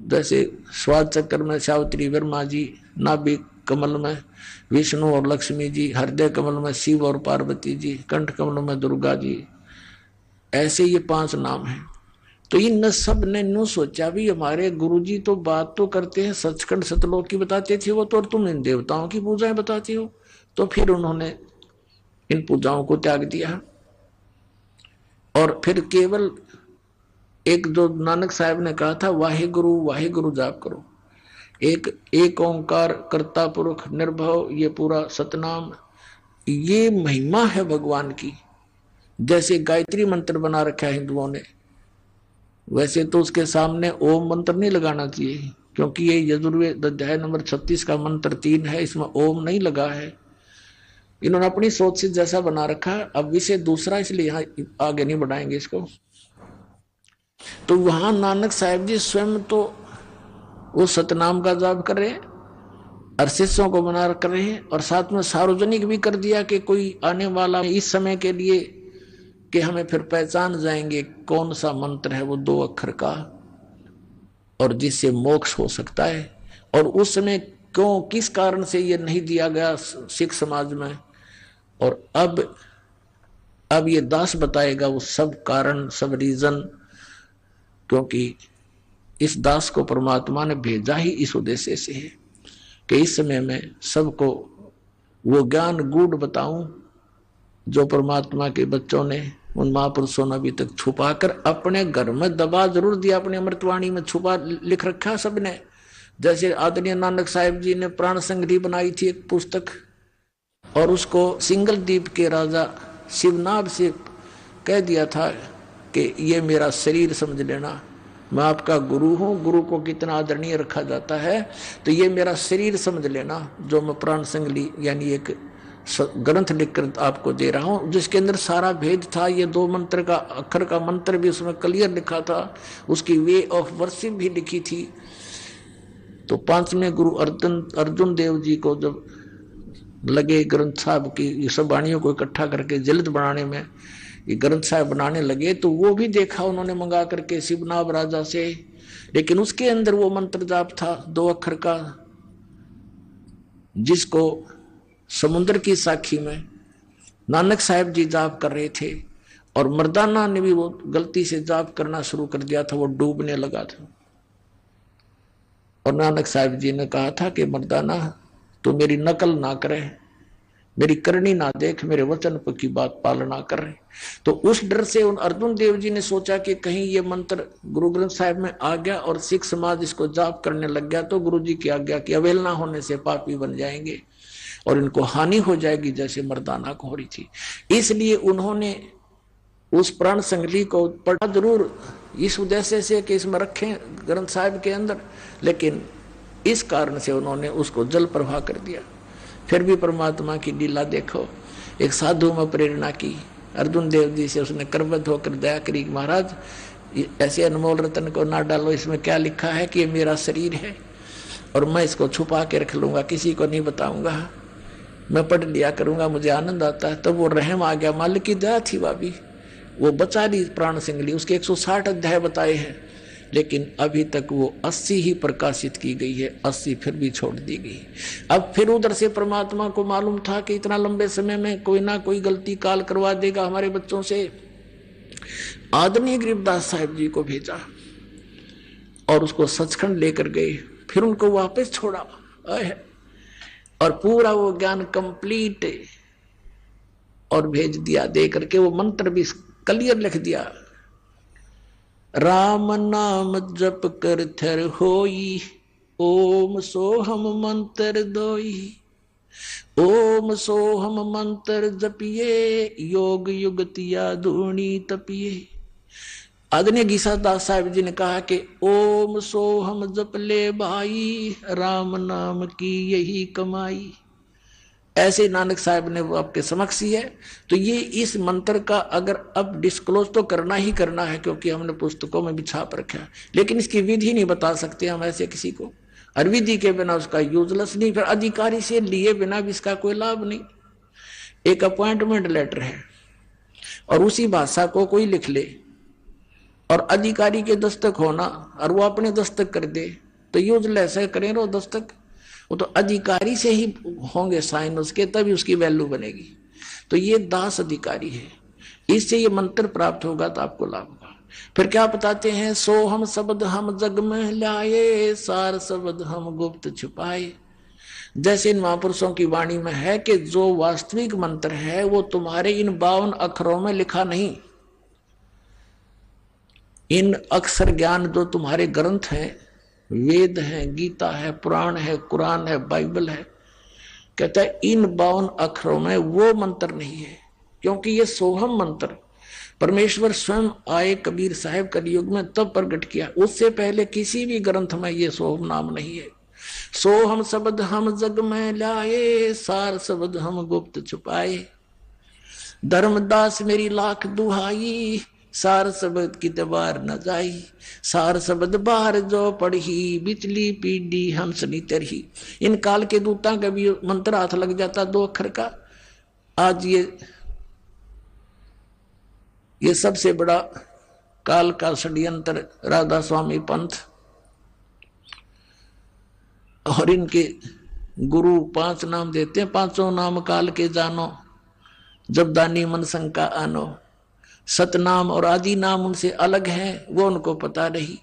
जैसे स्वाद चक्र में सावित्री ब्रह्मा जी, नाभि कमल में विष्णु और लक्ष्मी जी, हृदय कमल में शिव और पार्वती जी, कंठ कमल में दुर्गा जी, ऐसे ये 5 नाम हैं। तो इन सब ने न्यू सोचा भी हमारे गुरुजी तो बात तो करते हैं सचखंड सतलोक की बताते थे वो तो, और तुम इन देवताओं की पूजाएं बताते हो। तो फिर उन्होंने इन पूजाओं को त्याग दिया और फिर केवल एक जो नानक साहब ने कहा था वाहे गुरु जाप करो, एक ओंकार कर्ता पुरुष निर्भव, ये पूरा सतनाम, ये महिमा है भगवान की। जैसे गायत्री मंत्र बना रखा है हिंदुओं ने, वैसे तो उसके सामने ओम मंत्र नहीं लगाना चाहिए, क्योंकि ये यजुर्वेद अध्याय नंबर 36 का मंत्र 3 है, इसमें ओम नहीं लगा है। इन्होंने अपनी सोच से जैसा बना रखा है। अब विषय दूसरा, इसलिए यहाँ आगे नहीं बढ़ाएंगे इसको। तो वहां नानक साहब जी स्वयं तो वो सतनाम का जाप कर रहे हैं और शिष्यों को बना कर रहे हैं, और साथ में सार्वजनिक भी कर दिया कि कोई आने वाला इस समय के लिए कि हमें फिर पहचान जाएंगे कौन सा मंत्र है वो 2 अक्षर का और जिससे मोक्ष हो सकता है। और उस समय क्यों किस कारण से ये नहीं दिया गया सिख समाज में, और अब ये दास बताएगा वो सब कारण, सब रीजन। क्योंकि इस दास को परमात्मा ने भेजा ही इस उद्देश्य से है कि इस समय में सबको वो ज्ञान गूढ़ बताऊं जो परमात्मा के बच्चों ने, उन महापुरुषों ने अभी तक छुपा कर अपने घर में दबा जरूर दिया, अपनी अमृतवाणी में छुपा लिख रखा सबने। जैसे आदरणीय नानक साहिब जी ने प्राण संग्रही बनाई थी एक पुस्तक, और उसको सिंगल द्वीप के राजा शिवनाभ से कह दिया था कि ये मेरा शरीर समझ लेना, मैं आपका गुरु हूँ। गुरु को कितना आदरणीय रखा जाता है, तो ये मेरा शरीर समझ लेना जो मैं प्राण संग्रही यानी एक ग्रंथ लिखकर आपको दे रहा हूँ, जिसके अंदर सारा भेद था। ये 2 मंत्र का अक्षर का मंत्र भी उसमें क्लियर लिखा था, उसकी वे ऑफ वर्शिप भी लिखी थी। तो 5वें गुरु अर्जुन देव जी को जब लगे ग्रंथ साहब की ये सब वाणियों को इकट्ठा करके जल्द बनाने में, ये ग्रंथ साहब बनाने लगे, तो वो भी देखा उन्होंने मंगा करके शिवनाभ राजा से, लेकिन उसके अंदर वो मंत्र जाप था 2 अक्षर का, जिसको समुद्र की साखी में नानक साहब जी जाप कर रहे थे, और मर्दाना ने भी वो गलती से जाप करना शुरू कर दिया था, वो डूबने लगा था। और नानक साहब जी ने कहा था कि मर्दाना तू मेरी नकल ना करे, मेरी करनी ना देख, मेरे वचन की बात पालना कर रहे। तो उस डर से उन अर्जुन देव जी ने सोचा कि कहीं ये मंत्र गुरु ग्रंथ साहिब में आ गया और सिख समाज इसको जाप करने लग गया तो गुरु जी की आज्ञा की अवहेलना होने से पापी बन जाएंगे और इनको हानि हो जाएगी, जैसे मर्दाना को हो रही थी। इसलिए उन्होंने उस प्राण संग्रही को पढ़ा जरूर इस उद्देश्य से कि इसमें रखें ग्रंथ साहिब के अंदर, लेकिन इस कारण से उन्होंने उसको जल प्रवाह कर दिया। फिर भी परमात्मा की लीला देखो, एक साधु में प्रेरणा की, अर्जुन देव जी से उसने करबद्ध होकर दया करी, महाराज ऐसे अनमोल रतन को ना डालो, इसमें क्या लिखा है कि ये मेरा शरीर है और मैं इसको छुपा के रख लूंगा, किसी को नहीं बताऊंगा, मैं पढ़ लिया करूंगा, मुझे आनंद आता है। तब वो रहम आ गया, मालिक की दया थी भाभी, वो बचा ली प्राण संग्रही। उसके 160 अध्याय बताए हैं, लेकिन अभी तक वो 80 ही प्रकाशित की गई है, 80 फिर भी छोड़ दी गई। अब फिर उधर से परमात्मा को मालूम था कि इतना लंबे समय में कोई ना कोई गलती काल करवा देगा हमारे बच्चों से। आदरणीय गरीबदास साहिब जी को भेजा और उसको सचखंड लेकर गए, फिर उनको वापस छोड़ा और पूरा वो ज्ञान कंप्लीट और भेज दिया, दे करके वो मंत्र भी क्लियर लिख दिया। राम नाम जप कर थर होई, ओम सोहम मंत्र दोई, ओम सोहम मंत्र जपिए, योग युगतिया धूणी तपिए। आदरणीय गीसादास साहिब जी ने कहा कि ओम सोहम जप ले भाई, राम नाम की यही कमाई। ऐसे नानक साहब ने वो आपके समक्ष ही है। तो ये इस मंत्र का अगर अब डिस्क्लोज तो करना ही करना है, क्योंकि हमने पुस्तकों में भी छाप रखा है, लेकिन इसकी विधि नहीं बता सकते हम ऐसे किसी को। और विधि के बिना उसका यूजलेस नहीं, फिर अधिकारी से लिए बिना भी इसका कोई लाभ नहीं। एक अपॉइंटमेंट लेटर है और उसी भाषा को कोई लिख ले और अधिकारी के दस्तक होना और वो अपने दस्तक कर दे तो यूजलेस है, करें रो दस्तक। वो तो अधिकारी से ही होंगे साइन उसके, तभी उसकी वैल्यू बनेगी। तो ये दास अधिकारी है, इससे ये मंत्र प्राप्त होगा तो आपको लाभ होगा। फिर क्या बताते हैं, सो हम शब्द हम जग में लाए, सार शब्द हम गुप्त छुपाए। जैसे इन महापुरुषों की वाणी में है कि जो वास्तविक मंत्र है वो तुम्हारे इन 52 अक्षरों में लिखा नहीं। इन अक्षर ज्ञान जो तुम्हारे ग्रंथ हैं, वेद है, गीता है, पुराण है, कुरान है, बाइबल है, कहता है इन 52 अक्षरों में वो मंत्र नहीं है, क्योंकि ये सोहम मंत्र परमेश्वर स्वयं आए कबीर साहब कलयुग में तब प्रकट किया। उससे पहले किसी भी ग्रंथ में ये सोहम नाम नहीं है। सोहम शब्द हम जग में लाए, सार शब्द हम गुप्त छुपाए। धर्मदास मेरी लाख दुहाई, सार शब्द की दबार न जाई। सार शब्द बाहर जो पढ़ी, बिचली पीढ़ी हंसनी तरही। इन काल के दूता का भी मंत्र हाथ लग जाता 2 अक्षर का। आज ये सबसे बड़ा काल का षड्यंत्र राधा स्वामी पंथ और इनके गुरु 5 नाम देते हैं, 5 नाम काल के जानो, जब दानी मन शंका आनो। सतनाम और आदि नाम उनसे अलग है, वो उनको पता नहीं।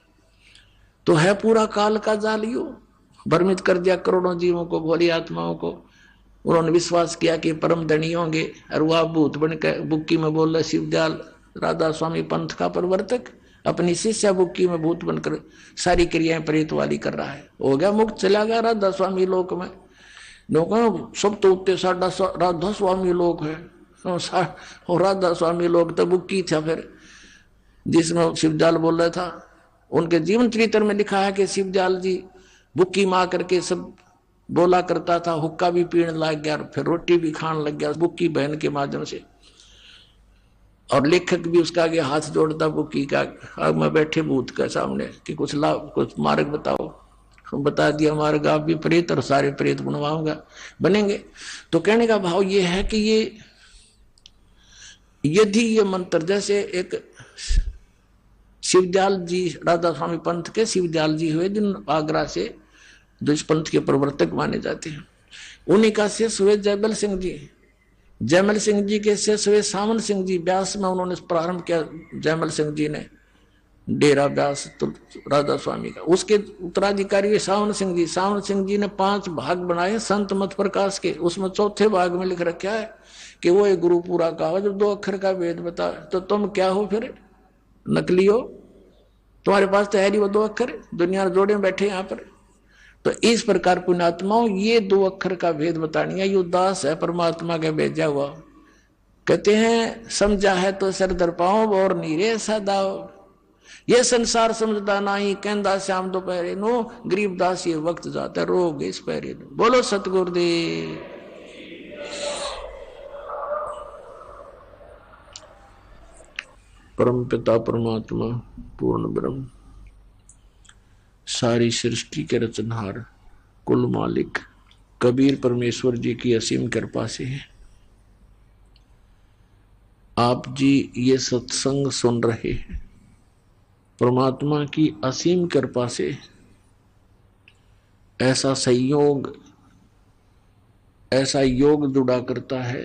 तो है पूरा काल का जालियो, भ्रमित कर दिया करोड़ों जीवों को, भोली आत्माओं को। उन्होंने विश्वास किया कि परम धनी होंगे और वह भूत बनकर बुक्की में बोल रहे शिवदयाल राधा स्वामी पंथ का प्रवर्तक अपनी शिष्या बुक्की में भूत बनकर सारी क्रियाएं प्रेत वाली कर रहा है। हो गया मुक्त, चला गया राधा स्वामी लोक में। लोग सब तो उत्ते साढ़ा राधा स्वामी लोक है, और राधा स्वामी लोग तो बुक्की था। फिर जिसमें शिवजाल बोल रहा था, उनके जीवन चरित्र में लिखा है कि शिवजाल जी बुक्की मार करके सब बोला करता था, हुक्का भी पीने लग गया, फिर रोटी भी खाने लग गया बुक्की बहन के माध्यम से। और लेखक भी उसका आगे हाथ जोड़ता बुक्की का, अब मैं बैठे भूत के सामने कि कुछ लाभ कुछ मार्ग बताओ। बता दिया मार्ग, आप भी प्रेत और सारे प्रेत बनवाऊंगा बनेंगे। तो कहने का भाव ये है कि यदि ये मंत्र, जैसे एक शिवदयाल जी राधा स्वामी पंथ के शिवदयाल जी हुए जिन आगरा से, जो इस पंथ के प्रवर्तक माने जाते हैं, उन्हीं का शिष्य हुए जयमल सिंह जी। जयमल सिंह जी के शिष्य हुए सावन सिंह जी। व्यास में उन्होंने प्रारंभ किया जयमल सिंह जी ने डेरा व्यास तो राधा स्वामी का। उसके उत्तराधिकारी हुए सावन सिंह जी। सावन सिंह जी ने 5 भाग बनाए संत मत प्रकाश के। उसमें चौथे भाग में लिख रखा है कि वो एक गुरु पूरा कहा जब 2 अक्षर का वेद बता। तो तुम क्या हो फिर, नकली हो? तुम्हारे पास तो है नहीं वो 2 अक्षर, दुनिया जोड़े में बैठे यहाँ पर। तो इस प्रकार पुण्यात्माओं ये 2 अक्षर का भेद बतानी है। यो दास है परमात्मा का भेजा हुआ। कहते हैं समझा है तो सर दर पाओ और नीरे सदाओ, ये संसार समझदा नहीं, कहंदा श्याम दोपहरे नो, गरीबदास ये वक्त जाता रोग इस पैरे नो। बोलो सतगुरुदेव। परम पिता परमात्मा पूर्ण ब्रह्म, सारी सृष्टि के रचनहार, कुल मालिक कबीर परमेश्वर जी की असीम कृपा से है आप जी ये सत्संग सुन रहे हैं। परमात्मा की असीम कृपा से ऐसा संयोग, ऐसा योग जुड़ा करता है,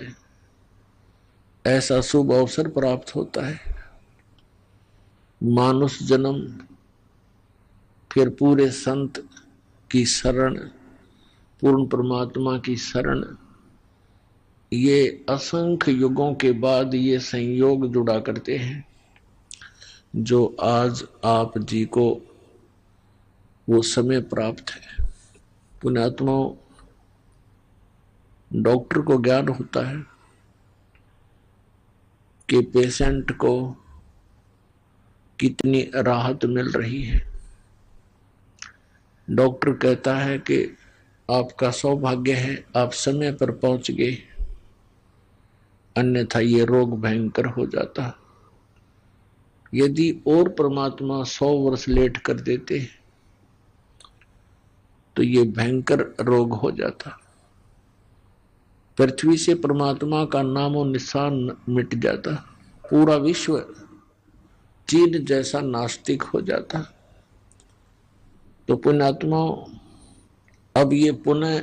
ऐसा शुभ अवसर प्राप्त होता है। मानुष जन्म, फिर पूरे संत की शरण, पूर्ण परमात्मा की शरण, ये असंख्य युगों के बाद ये संयोग जुड़ा करते हैं जो आज आप जी को वो समय प्राप्त है। पुण्यात्माओं, डॉक्टर को ज्ञान होता है कि पेशेंट को कितनी राहत मिल रही है। डॉक्टर कहता है कि आपका सौभाग्य है आप समय पर पहुंच गए, अन्यथा ये रोग भयंकर हो जाता। यदि और परमात्मा 100 वर्ष लेट कर देते तो ये भयंकर रोग हो जाता। पृथ्वी से परमात्मा का नामो निशान मिट जाता, पूरा विश्व चीन जैसा नास्तिक हो जाता। तो पुण्यात्मा, अब ये पुनः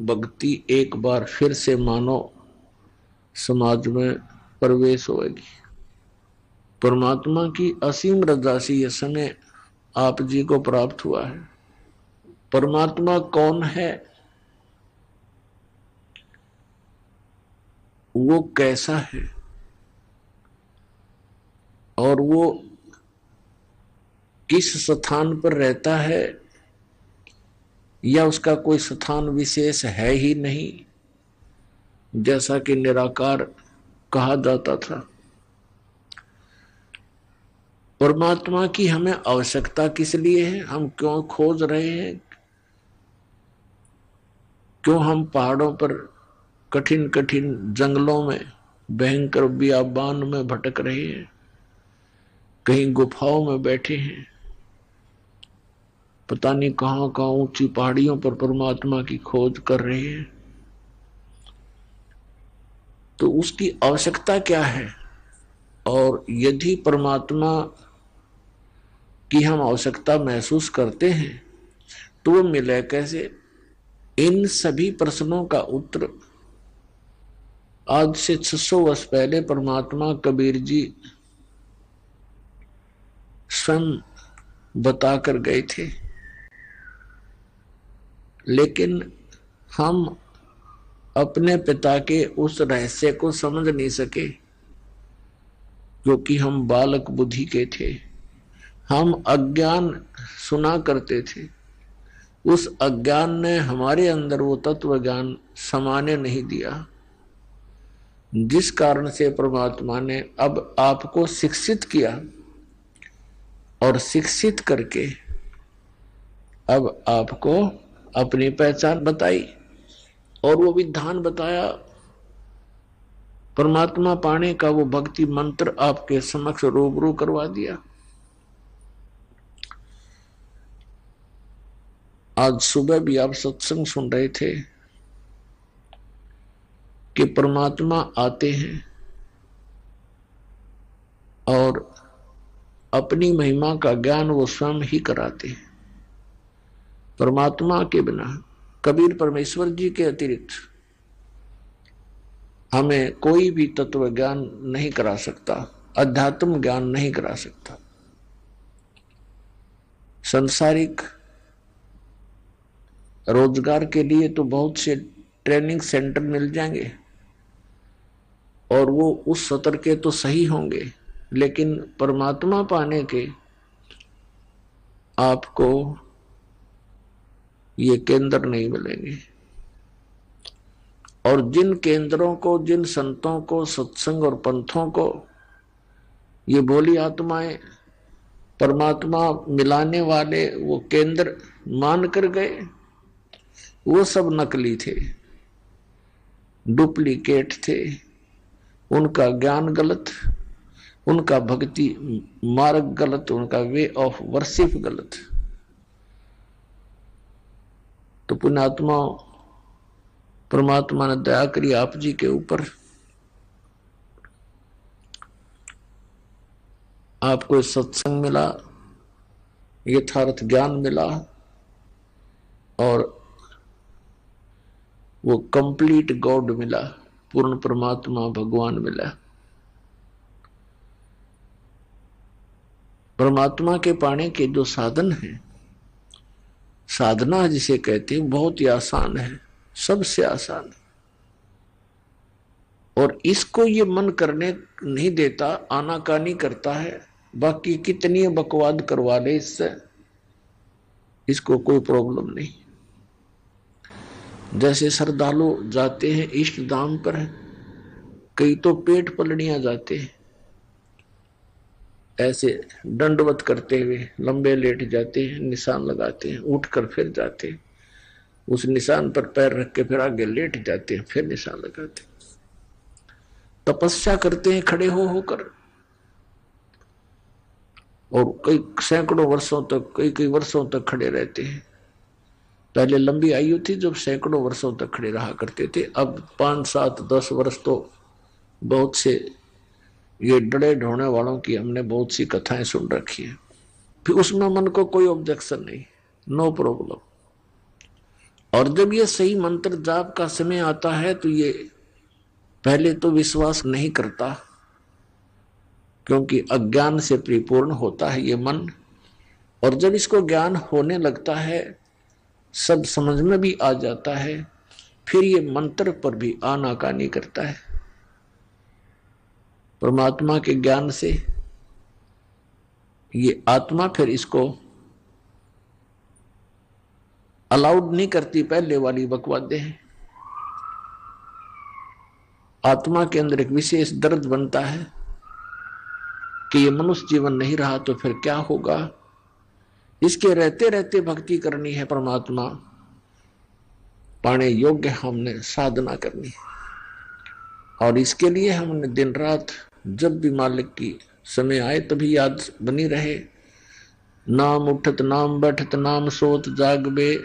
भक्ति एक बार फिर से मानो समाज में प्रवेश होगी। परमात्मा की असीम रजा से यह समय आप जी को प्राप्त हुआ है। परमात्मा कौन है, वो कैसा है, और वो किस स्थान पर रहता है, या उसका कोई स्थान विशेष है ही नहीं, जैसा कि निराकार कहा जाता था। परमात्मा की हमें आवश्यकता किस लिए है, हम क्यों खोज रहे हैं, क्यों हम पहाड़ों पर कठिन कठिन जंगलों में भयंकर बियाबान में भटक रहे हैं, कहीं गुफाओं में बैठे हैं, पता नहीं कहां कहां ऊंची पहाड़ियों पर परमात्मा की खोज कर रहे हैं। तो उसकी आवश्यकता क्या है, और यदि परमात्मा की हम आवश्यकता महसूस करते हैं तो वो मिले कैसे। इन सभी प्रश्नों का उत्तर आज से 600 वर्ष पहले परमात्मा कबीर जी स्वयं बताकर गए थे, लेकिन हम अपने पिता के उस रहस्य को समझ नहीं सके, क्योंकि हम बालक बुद्धि के थे। हम अज्ञान सुना करते थे, उस अज्ञान ने हमारे अंदर वो तत्व ज्ञान समाने नहीं दिया, जिस कारण से परमात्मा ने अब आपको शिक्षित किया, और शिक्षित करके अब आपको अपनी पहचान बताई, और वो विधान बताया। परमात्मा पाने का वो भक्ति मंत्र आपके समक्ष रूबरू करवा दिया। आज सुबह भी आप सत्संग सुन रहे थे कि परमात्मा आते हैं और अपनी महिमा का ज्ञान वो स्वयं ही कराते हैं। परमात्मा के बिना, कबीर परमेश्वर जी के अतिरिक्त हमें कोई भी तत्व ज्ञान नहीं करा सकता, अध्यात्म ज्ञान नहीं करा सकता। संसारिक रोजगार के लिए तो बहुत से ट्रेनिंग सेंटर मिल जाएंगे और वो उस सतर के तो सही होंगे, लेकिन परमात्मा पाने के आपको ये केंद्र नहीं मिलेंगे। और जिन केंद्रों को, जिन संतों को, सत्संग और पंथों को ये भोली आत्माएं परमात्मा मिलाने वाले वो केंद्र मान कर गए, वो सब नकली थे, डुप्लीकेट थे। उनका ज्ञान गलत, उनका भक्ति मार्ग गलत, उनका वे ऑफ वर्शिप गलत। तो पुण्यात्मा, परमात्मा ने दया करी आप जी के ऊपर, आपको सत्संग मिला, यथार्थ ज्ञान मिला, और वो कंप्लीट गॉड मिला, पूर्ण परमात्मा भगवान मिला। परमात्मा के पाने के जो साधन हैं, साधना जिसे कहते हैं, बहुत ही आसान है, सबसे आसान है। और इसको ये मन करने नहीं देता, आनाकानी करता है। बाकी कितनी बकवाद करवा ले इससे, इसको कोई प्रॉब्लम नहीं। जैसे श्रद्धालु जाते हैं इष्ट धाम पर, कई तो पेट पलड़ियां जाते हैं, ऐसे दंडवत करते हुए लंबे लेट जाते हैं, निशान लगाते हैं, उठकर फिर जाते हैं, उस निशान पर पैर रख के फिर आगे लेट जाते हैं, फिर निशान लगाते हैं। तपस्या करते हैं खड़े हो होकर, और कई सैकड़ों वर्षों तक, कई वर्षों तक खड़े रहते हैं। पहले लंबी आयु थी जब सैकड़ों वर्षों तक खड़े रहा करते थे, अब 5, 7, 10 वर्ष तो बहुत से ये डरे ढोने वालों की हमने बहुत सी कथाएं सुन रखी है। फिर उसमें मन को कोई ऑब्जेक्शन नहीं, नो प्रॉब्लम। और जब ये सही मंत्र जाप का समय आता है तो ये पहले तो विश्वास नहीं करता, क्योंकि अज्ञान से परिपूर्ण होता है ये मन। और जब इसको ज्ञान होने लगता है, सब समझ में भी आ जाता है, फिर ये मंत्र पर भी आनाकानी करता है। परमात्मा के ज्ञान से ये आत्मा फिर इसको अलाउड नहीं करती। पहले वाली बकवादे हैं। आत्मा के अंदर एक विशेष दर्द बनता है कि ये मनुष्य जीवन नहीं रहा तो फिर क्या होगा। इसके रहते रहते भक्ति करनी है, परमात्मा पाने योग्य हमने साधना करनी है। और इसके लिए हमने दिन रात जब भी मालिक की समय आए तभी याद बनी रहे। नाम उठत नाम बैठत नाम सोत जागवे,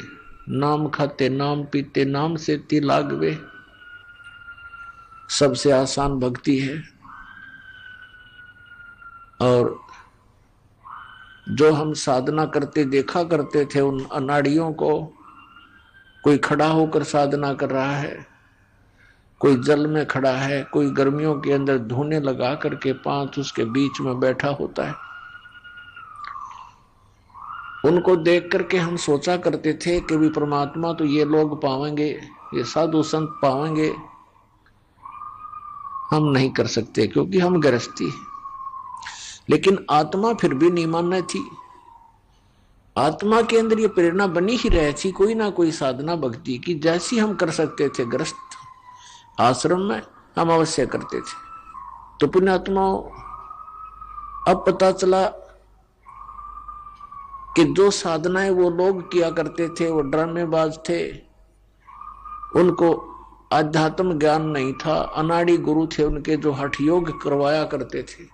नाम खाते नाम पीते नाम से ती लागवे। सबसे आसान भक्ति है। और जो हम साधना करते देखा करते थे उन अनाड़ियों को, कोई खड़ा होकर साधना कर रहा है, कोई जल में खड़ा है, कोई गर्मियों के अंदर धुने लगा करके 5 उसके बीच में बैठा होता है। उनको देख करके हम सोचा करते थे कि भी परमात्मा तो ये लोग पावेंगे, ये साधु संत पावेंगे, हम नहीं कर सकते क्योंकि हम गृहस्थी। लेकिन आत्मा फिर भी नहीं मानना थी। आत्मा के अंदर ये प्रेरणा बनी ही रही थी कोई ना कोई साधना भक्ति की, जैसी हम कर सकते थे गृहस्थ आश्रम में हम अवश्य करते थे। तो पुण्यात्माओं, अब पता चला कि जो साधनाएं वो लोग किया करते थे वो ड्रामेबाज थे, उनको आध्यात्म ज्ञान नहीं था, अनाड़ी गुरु थे उनके जो हठ योग करवाया करते थे।